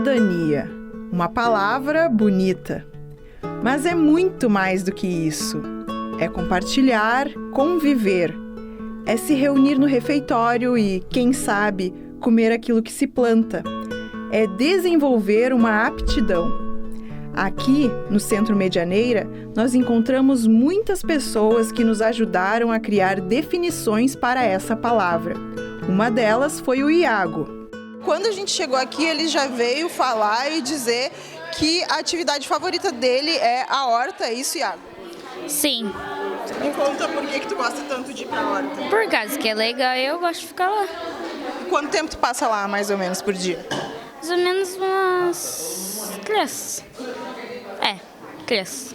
cidadania. Uma palavra bonita. Mas é muito mais do que isso. É compartilhar, conviver. É se reunir no refeitório e, quem sabe, comer aquilo que se planta. É desenvolver uma aptidão. Aqui, no Centro Medianeira, nós encontramos muitas pessoas que nos ajudaram a criar definições para essa palavra. Uma delas foi o Iago. Quando a gente chegou aqui, ele já veio falar e dizer que a atividade favorita dele é a horta, é isso, Iago? Sim, Me conta por que tu gosta tanto de ir pra horta. por causa que é legal, eu gosto de ficar lá. Quanto tempo tu passa lá, mais ou menos, por dia? Mais ou menos umas 3.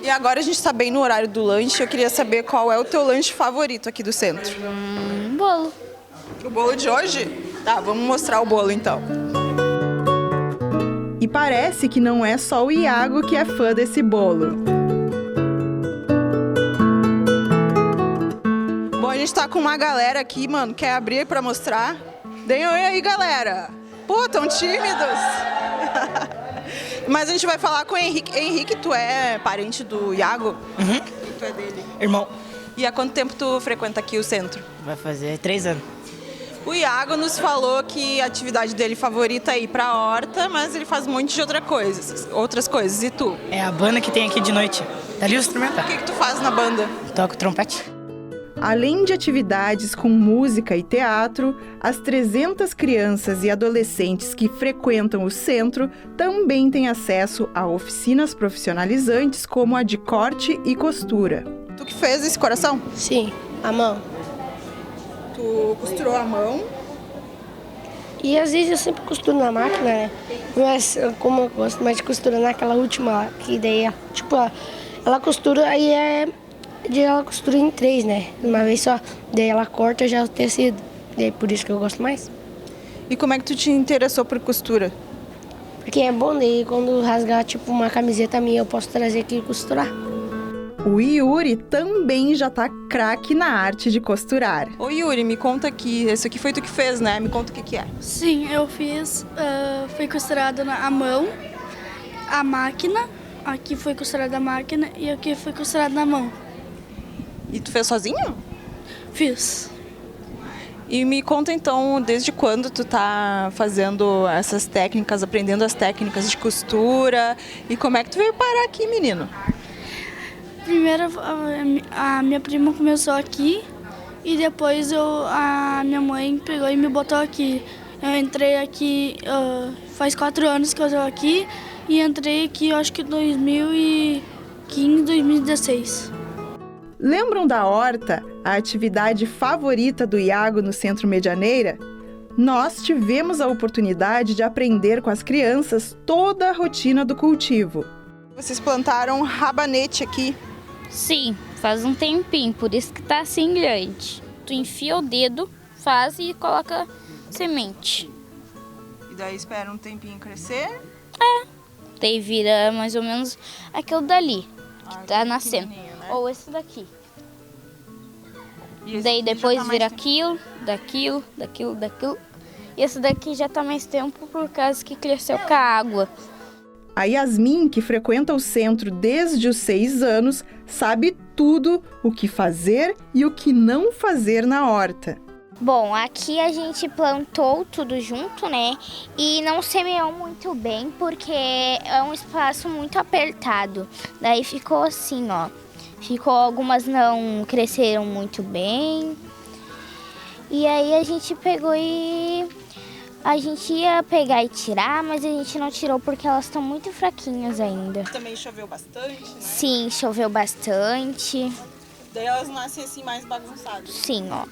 E agora a gente está bem no horário do lanche. Eu queria saber qual é o teu lanche favorito aqui do centro. Bolo. O bolo de hoje? Tá, vamos mostrar o bolo então. E parece que não é só o Iago que é fã desse bolo. Bom, a gente tá com uma galera aqui, mano. Quer abrir pra mostrar? Deem oi aí, galera. Pô, tão tímidos. Mas a gente vai falar com o Henrique. Henrique, tu é parente do Iago? Uhum. Tu é dele? Irmão, E há quanto tempo tu frequenta aqui o centro? vai fazer 3 anos. O Iago nos falou que a atividade dele favorita é ir pra horta, mas ele faz um monte de outras coisas. E tu? É a banda que tem aqui de noite. Tá ali o instrumento? O que tu faz na banda? Toco trompete. Além de atividades com música e teatro, as 300 crianças e adolescentes que frequentam o centro também têm acesso a oficinas profissionalizantes como a de corte e costura. Tu que fez esse coração? Sim, a mão. Tu costurou a mão? E às vezes eu sempre costuro na máquina, né? Mas como eu gosto mais de costurar naquela última lá, que daí, tipo, ela costura, ela costura em 3, né? Uma vez só. Daí ela corta já o tecido. Daí por isso que eu gosto mais. E como é que tu te interessou por costura? Porque é bom, daí quando rasgar tipo uma camiseta minha, eu posso trazer aqui e costurar. O Yuri também já tá craque na arte de costurar. Ô Yuri, me conta aqui, esse aqui foi tu que fez, né? Me conta o que é. Sim, eu fiz, foi costurado à mão, a máquina, aqui foi costurado a máquina e aqui foi costurado na mão. E tu fez sozinho? Fiz. E me conta então, desde quando tu tá fazendo essas técnicas, aprendendo as técnicas de costura e como é que tu veio parar aqui, menino? Primeiro a minha prima começou aqui e depois a minha mãe pegou e me botou aqui. Eu entrei aqui, faz 4 anos que eu estou aqui e entrei aqui, eu acho que em 2015, 2016. Lembram da horta, a atividade favorita do Iago no Centro Medianeira? Nós tivemos a oportunidade de aprender com as crianças toda a rotina do cultivo. Vocês plantaram rabanete aqui. Sim, faz um tempinho, por isso que tá assim grande. Tu enfia o dedo, faz e coloca semente. E daí espera um tempinho crescer. Daí vira mais ou menos aquilo dali, que tá nascendo. pequenininho, né? Ou esse daqui. E esse Daí aqui já depois tá mais vira tempo. daquilo. E esse daqui já tá mais tempo por causa que cresceu com a água. A Yasmin, que frequenta o centro desde os 6 anos, sabe tudo o que fazer e o que não fazer na horta. Bom, aqui a gente plantou tudo junto, né? E não semeou muito bem porque é um espaço muito apertado. Daí ficou assim, ó. Algumas não cresceram muito bem. E aí a gente pegou e a gente ia pegar e tirar, mas a gente não tirou porque elas estão muito fraquinhas ainda. Também choveu bastante, né? Sim, choveu bastante. Daí elas nascem assim mais bagunçadas. Sim, ó.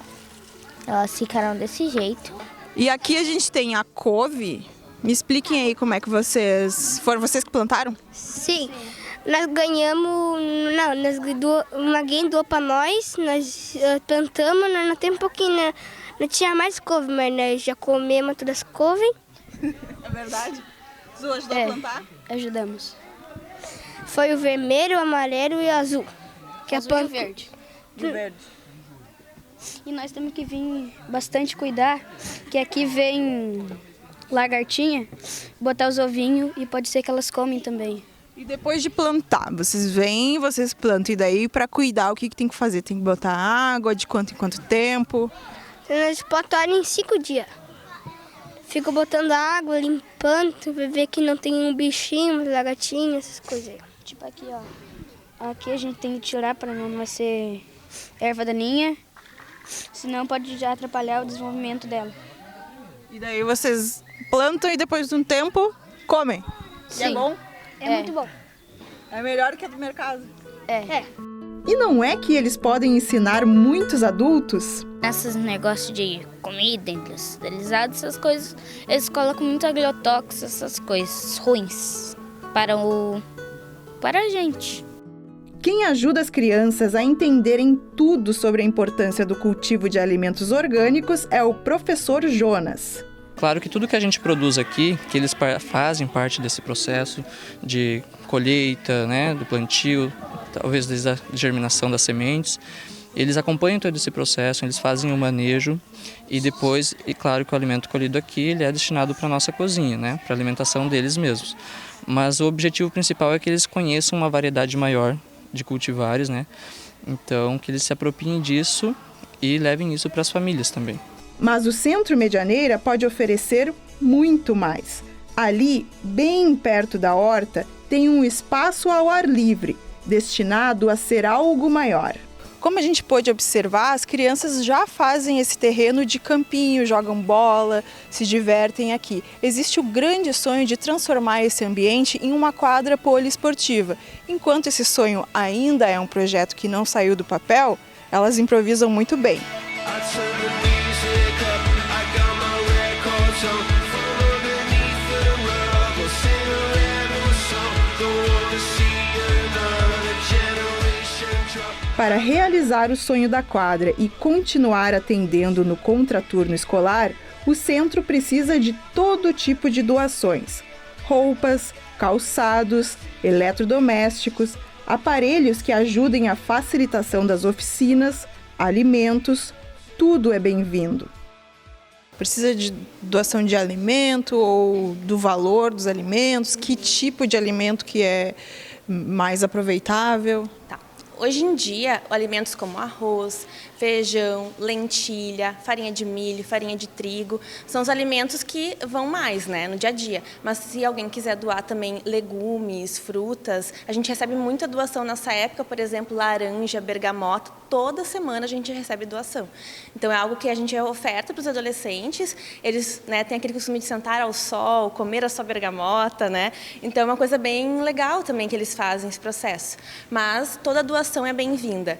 Elas ficaram desse jeito. E aqui a gente tem a couve. Me expliquem aí como é que foram vocês que plantaram? Sim. Nós ganhamos, alguém doou para nós plantamos, nós não tem um pouquinho, né? Não tinha mais couve, mas nós já comemos todas as couves. É verdade? Tu ajudou a plantar? Ajudamos. Foi o vermelho, o amarelo e o azul. Que Azul e o verde. De verde. E nós temos que vir bastante cuidar, que aqui vem lagartinha, botar os ovinhos e pode ser que elas comem também. E depois de plantar, vocês vêm, vocês plantam. E daí, para cuidar, o que tem que fazer? Tem que botar água, de quanto em quanto tempo? Nós plantamos em 5 dias. Fico botando água, limpando, pra ver que não tem um bichinho, uma lagartinha, essas coisas aí. Tipo aqui, ó. Aqui a gente tem que tirar para não ser erva daninha, senão pode já atrapalhar o desenvolvimento dela. E daí vocês plantam e depois de um tempo, comem. Sim. E é bom? É muito bom. É melhor que a do mercado. É. E não é que eles podem ensinar muitos adultos? Esses negócios de comida industrializada, essas coisas, eles colocam muito agrotóxico, essas coisas ruins para a gente. Quem ajuda as crianças a entenderem tudo sobre a importância do cultivo de alimentos orgânicos é o professor Jonas. Claro que tudo que a gente produz aqui, que eles fazem parte desse processo de colheita, né, do plantio, talvez desde a germinação das sementes, eles acompanham todo esse processo, eles fazem o manejo e depois, e claro que o alimento colhido aqui ele é destinado para a nossa cozinha, né, para a alimentação deles mesmos. Mas o objetivo principal é que eles conheçam uma variedade maior de cultivares, né, então que eles se apropriem disso e levem isso para as famílias também. Mas o Centro Medianeira pode oferecer muito mais. Ali, bem perto da horta, tem um espaço ao ar livre, destinado a ser algo maior. Como a gente pôde observar, as crianças já fazem esse terreno de campinho, jogam bola, se divertem aqui. Existe o grande sonho de transformar esse ambiente em uma quadra poliesportiva. Enquanto esse sonho ainda é um projeto que não saiu do papel, elas improvisam muito bem. Para realizar o sonho da quadra e continuar atendendo no contraturno escolar, o centro precisa de todo tipo de doações: roupas, calçados, eletrodomésticos, aparelhos que ajudem à facilitação das oficinas, alimentos, tudo é bem-vindo. Precisa de doação de alimento ou do valor dos alimentos? Que tipo de alimento que é mais aproveitável? Tá. Hoje em dia, alimentos como arroz, feijão, lentilha, farinha de milho, farinha de trigo, são os alimentos que vão mais, né, no dia a dia. Mas se alguém quiser doar também legumes, frutas, a gente recebe muita doação nessa época, por exemplo, laranja, bergamota, toda semana a gente recebe doação. Então é algo que a gente oferta para os adolescentes, eles, né, têm aquele costume de sentar ao sol, comer a sua bergamota, né? Então é uma coisa bem legal também que eles fazem esse processo. Mas toda doação é bem-vinda.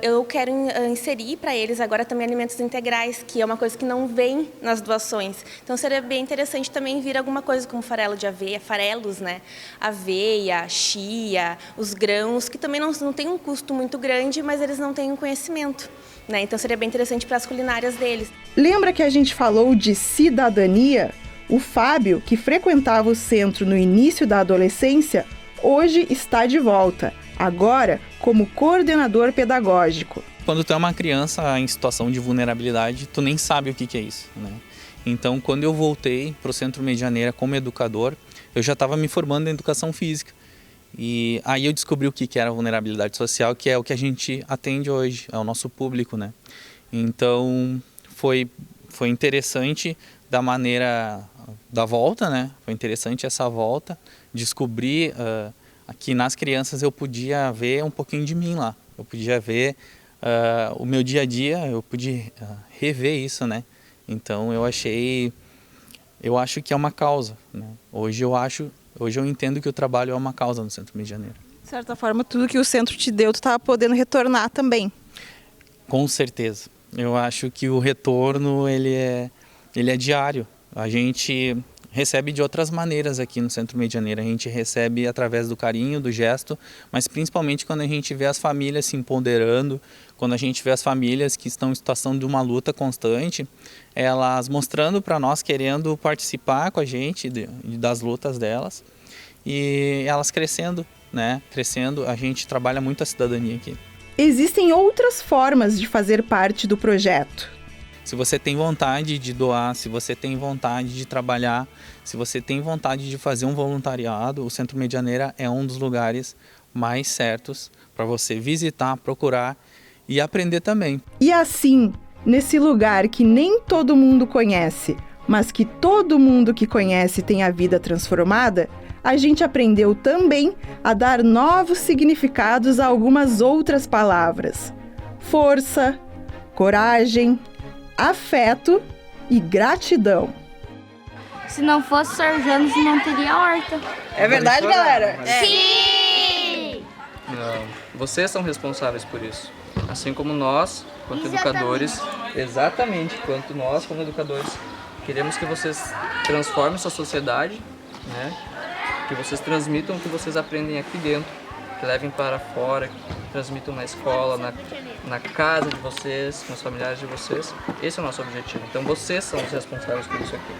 Eu quero inserir para eles agora também alimentos integrais, que é uma coisa que não vem nas doações. Então seria bem interessante também vir alguma coisa como farelo de aveia, farelos, né? Aveia, chia, os grãos, que também não tem um custo muito grande, mas eles não têm um conhecimento, né? Então seria bem interessante para as culinárias deles. Lembra que a gente falou de cidadania? O Fábio, que frequentava o centro no início da adolescência, hoje está de volta, agora como coordenador pedagógico. Quando tu é uma criança em situação de vulnerabilidade, tu nem sabe o que é isso, né? Então, quando eu voltei para o Centro Medianeira como educador, eu já estava me formando em educação física. E aí eu descobri o que era a vulnerabilidade social, que é o que a gente atende hoje, é o nosso público, né? Então, foi interessante da maneira da volta, né? Foi interessante essa volta, descobrir que nas crianças eu podia ver um pouquinho de mim lá. Eu podia ver o meu dia a dia, eu pude rever isso, né? Então eu acho que é uma causa, né? Hoje eu entendo que o trabalho é uma causa no Centro Medianeira. De certa forma, tudo que o centro te deu, tu estava podendo retornar também. Com certeza. Eu acho que o retorno ele é diário. A gente recebe de outras maneiras aqui no Centro Medianeira. A gente recebe através do carinho, do gesto, mas principalmente quando a gente vê as famílias se empoderando, quando a gente vê as famílias que estão em situação de uma luta constante, elas mostrando para nós, querendo participar com a gente das lutas delas e elas crescendo, né? Crescendo, a gente trabalha muito a cidadania aqui. Existem outras formas de fazer parte do projeto. Se você tem vontade de doar, se você tem vontade de trabalhar, se você tem vontade de fazer um voluntariado, o Centro Medianeira é um dos lugares mais certos para você visitar, procurar e aprender também. E assim, nesse lugar que nem todo mundo conhece, mas que todo mundo que conhece tem a vida transformada, a gente aprendeu também a dar novos significados a algumas outras palavras: força, coragem, afeto e gratidão. Se não fosse Sr. Janos, não teria horta. É verdade, galera? Sim! Não, vocês são responsáveis por isso. Assim como nós, quanto educadores, exatamente, quanto nós, como educadores, queremos que vocês transformem sua sociedade, né? Que vocês transmitam o que vocês aprendem aqui dentro, que levem para fora, que transmitam na escola, na casa de vocês, com os familiares de vocês. Esse é o nosso objetivo. Então vocês são os responsáveis por isso aqui.